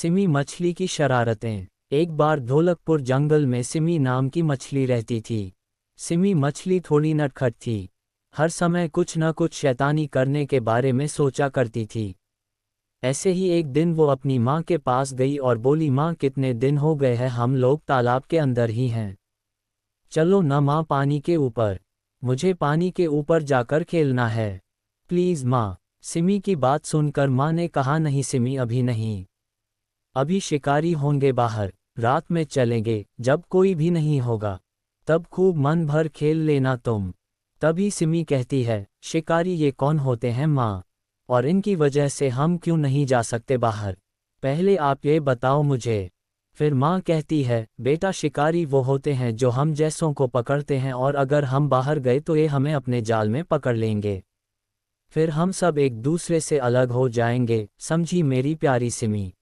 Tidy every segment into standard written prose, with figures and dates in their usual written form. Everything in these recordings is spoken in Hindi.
सिमी मछली की शरारतें। एक बार ढोलकपुर जंगल में सिमी नाम की मछली रहती थी। सिमी मछली थोड़ी नटखट थी। हर समय कुछ न कुछ शैतानी करने के बारे में सोचा करती थी। ऐसे ही एक दिन वो अपनी माँ के पास गई और बोली, माँ कितने दिन हो गए हैं हम लोग तालाब के अंदर ही हैं। चलो न माँ पानी के ऊपर, मुझे पानी के ऊपर जाकर खेलना है, प्लीज़ माँ। सिमी की बात सुनकर माँ ने कहा, नहीं सिमी अभी नहीं, अभी शिकारी होंगे बाहर, रात में चलेंगे जब कोई भी नहीं होगा, तब खूब मन भर खेल लेना तुम। तभी सिमी कहती है, शिकारी ये कौन होते हैं माँ, और इनकी वजह से हम क्यों नहीं जा सकते बाहर, पहले आप ये बताओ मुझे। फिर माँ कहती है, बेटा शिकारी वो होते हैं जो हम जैसों को पकड़ते हैं, और अगर हम बाहर गए तो ये हमें अपने जाल में पकड़ लेंगे, फिर हम सब एक दूसरे से अलग हो जाएंगे, समझी मेरी प्यारी सिमी।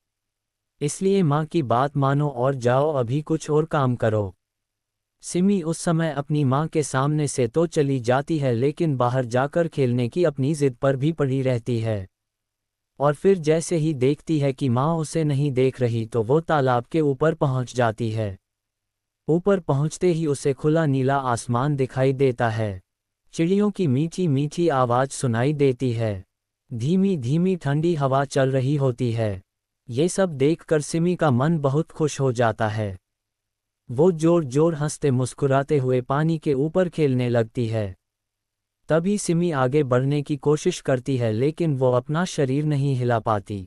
इसलिए माँ की बात मानो और जाओ अभी कुछ और काम करो। सिमी उस समय अपनी माँ के सामने से तो चली जाती है, लेकिन बाहर जाकर खेलने की अपनी जिद पर भी पड़ी रहती है। और फिर जैसे ही देखती है कि माँ उसे नहीं देख रही तो वो तालाब के ऊपर पहुँच जाती है। ऊपर पहुँचते ही उसे खुला नीला आसमान दिखाई देता है। चिड़ियों की मीठी मीठी आवाज़ सुनाई देती है। धीमी धीमी ठंडी हवा चल रही होती है। ये सब देखकर सिमी का मन बहुत खुश हो जाता है। वो जोर जोर हंसते मुस्कुराते हुए पानी के ऊपर खेलने लगती है। तभी सिमी आगे बढ़ने की कोशिश करती है, लेकिन वो अपना शरीर नहीं हिला पाती।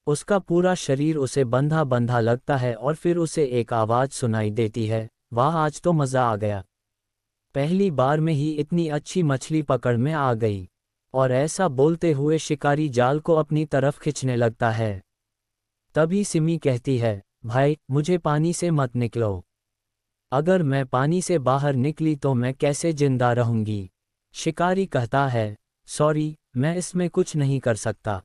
उसका पूरा शरीर उसे बंधा बंधा लगता है और फिर उसे एक आवाज़ सुनाई देती है, वाह आज तो मज़ा आ गया, पहली बार में ही इतनी अच्छी मछली पकड़ में आ गई। और ऐसा बोलते हुए शिकारी जाल को अपनी तरफ खींचने लगता है। तभी सिमी कहती है, भाई मुझे पानी से मत निकलो, अगर मैं पानी से बाहर निकली तो मैं कैसे जिंदा रहूंगी। शिकारी कहता है, सॉरी मैं इसमें कुछ नहीं कर सकता,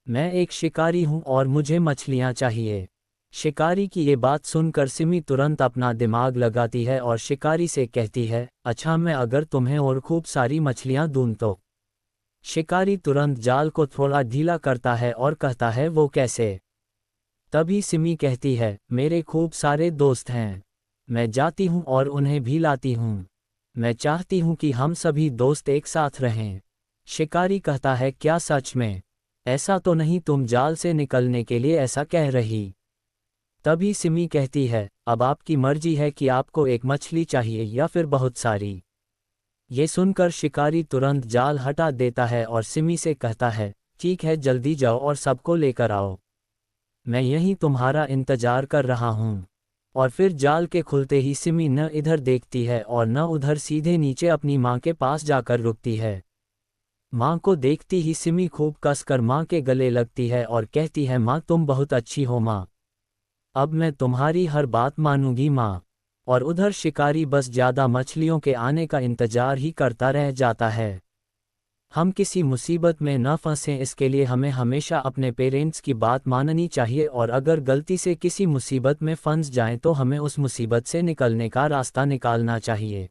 मैं एक शिकारी हूं और मुझे मछलियां चाहिए। शिकारी की ये बात सुनकर सिमी तुरंत अपना दिमाग लगाती है और शिकारी से कहती है, अच्छा मैं अगर तुम्हें और खूब सारी मछलियां दूं तो। शिकारी तुरंत जाल को थोड़ा ढीला करता है और कहता है, वो कैसे। तभी सिमी कहती है, मेरे खूब सारे दोस्त हैं, मैं जाती हूँ और उन्हें भी लाती हूँ, मैं चाहती हूँ कि हम सभी दोस्त एक साथ रहें। शिकारी कहता है, क्या सच में, ऐसा तो नहीं तुम जाल से निकलने के लिए ऐसा कह रही। तभी सिमी कहती है, अब आपकी मर्जी है कि आपको एक मछली चाहिए या फिर बहुत सारी। ये सुनकर शिकारी तुरंत जाल हटा देता है और सिमी से कहता है, ठीक है जल्दी जाओ और सबको लेकर आओ, मैं यहीं तुम्हारा इंतजार कर रहा हूँ। और फिर जाल के खुलते ही सिमी न इधर देखती है और न उधर, सीधे नीचे अपनी माँ के पास जाकर रुकती है। माँ को देखती ही सिमी खूब कसकर माँ के गले लगती है और कहती है, माँ तुम बहुत अच्छी हो माँ, अब मैं तुम्हारी हर बात मानूंगी माँ। और उधर शिकारी बस ज़्यादा मछलियों के आने का इंतजार ही करता रह जाता है। हम किसी मुसीबत में न फंसें इसके लिए हमें हमेशा अपने पेरेंट्स की बात माननी चाहिए, और अगर गलती से किसी मुसीबत में फंस जाएं तो हमें उस मुसीबत से निकलने का रास्ता निकालना चाहिए।